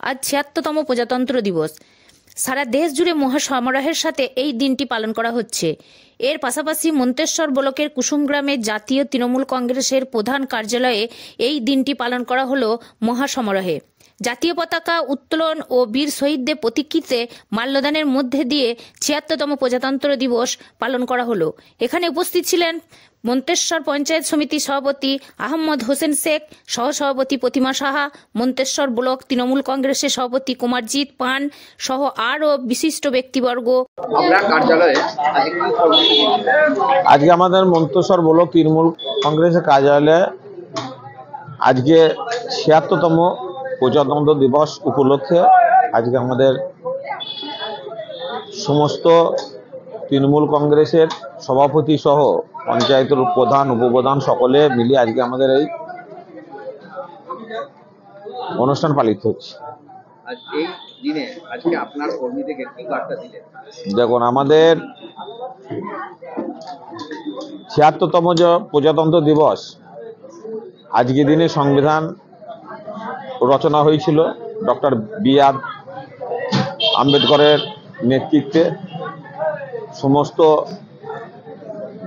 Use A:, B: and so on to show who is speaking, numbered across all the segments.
A: আজ ৭৬তম প্রজাতন্ত্র দিবস। সারা দেশ জুড়ে মহাসমারোহের সাথে এই দিনটি পালন করা হচ্ছে। এর পাশাপাশি মন্তেশ্বর ব্লকের কুসুমগ্রামে জাতীয় তৃণমূল কংগ্রেসের প্রধান কার্যালয়ে এই দিনটি পালন করা হলো মহাসমারোহে। জাতীয় পতাকা উত্তোলন ও বীর শহীদদের প্রতিকৃতিতে মাল্যদানের মধ্যে দিয়ে ৭৬তম প্রজাতন্ত্র দিবস পালন করা হলো। এখানে উপস্থিত ছিলেন মন্তেশ্বর পঞ্চায়েত সমিতির সভাপতি আহমদ হোসেন শেখ, সহসভাপতি প্রতিমা সাহা, মন্তেশ্বর ব্লক তৃণমূল কংগ্রেসের সভাপতি কুমারজিৎ পান সহ আরও বিশিষ্ট ব্যক্তিবর্গ।
B: আজকে আমাদের মন্তেশ্বর ব্লক তৃণমূল কংগ্রেসের কার্যালয়ে আজকে ৭৬তম প্রজাতন্ত্র দিবস উপলক্ষে আজকে আমাদের সমস্ত তৃণমূল কংগ্রেসের সভাপতি সহ পঞ্চায়েতের প্রধান উপপ্রধান সকলে মিলে আজকে আমাদের এই অনুষ্ঠান পালিত হচ্ছে। দেখুন, আমাদের ৭৬তম প্রজাতন্ত্র দিবস আজকে দিনে সংবিধান রচনা হয়েছিল ডক্টর বি.আর. আম্বেদকরের নেতৃত্বে। সমস্ত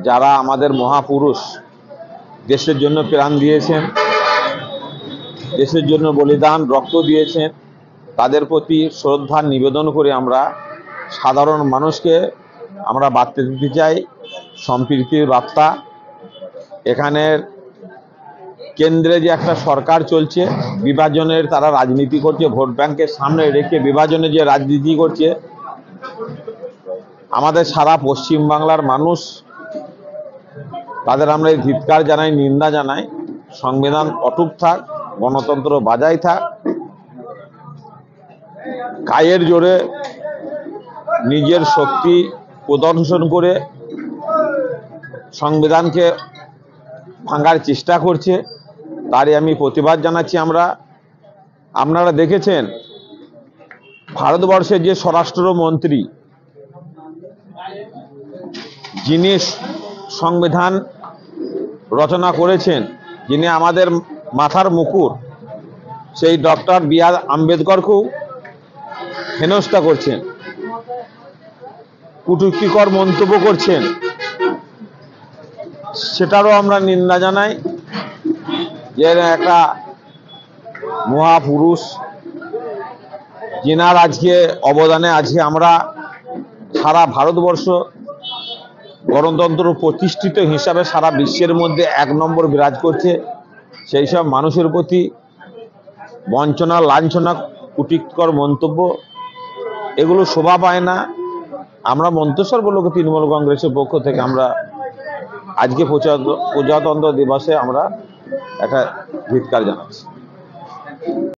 B: যারা আমাদের মহাপুরুষ দেশের জন্য প্রাণ দিয়েছেন, দেশের জন্য বলিদান রক্ত দিয়েছেন, তাদের প্রতি শ্রদ্ধা নিবেদন করে আমরা সাধারণ মানুষকে আমরা বার্তা দিতে চাই সম্প্রীতির বার্তা। এখানের কেন্দ্রে যে একটা সরকার চলছে, বিভাজনের তারা রাজনীতি করছে, ভোট ব্যাংকের সামনে রেখে বিভাজনের যে রাজনীতি করছে, আমাদের সারা পশ্চিমবাংলার মানুষ তাদের আমরা এই ধিক্কার জানাই, নিন্দা জানাই। সংবিধান অটুট থাক, গণতন্ত্র বজায় থাক। গায়ের জোরে নিজের শক্তি প্রদর্শন করে সংবিধানকে ভাঙার চেষ্টা করছে, তারই আমি প্রতিবাদ জানাচ্ছি। আপনারা দেখেছেন ভারতবর্ষের যে স্বরাষ্ট্রমন্ত্রী, যিনি সংবিধান রচনা করেছেন, যিনি আমাদের মাথার মুকুট, সেই ডক্টর বি.আর. আম্বেদকরকেও হেনস্থা করছেন, কটূক্তিকর মন্তব্য করছেন। সেটারও আমরা নিন্দা জানাই। যে একটা মহাপুরুষ, যিনার আজকে অবদানে আজকে আমরা সারা ভারতবর্ষ গণতন্ত্র প্রতিষ্ঠিত হিসাবে সারা বিশ্বের মধ্যে ১ নম্বর বিরাজ করছে। সেই সব মানুষের প্রতি বঞ্চনা, লাঞ্ছনা, কটূক্তিকর মন্তব্য এগুলো শোভা পায় না। আমরা মন্তেশ্বর ব্লক তৃণমূল কংগ্রেসের পক্ষ থেকে আমরা আজকে প্রজাতন্ত্র দিবসে আমরা একটা ধিক্কার জানাচ্ছি।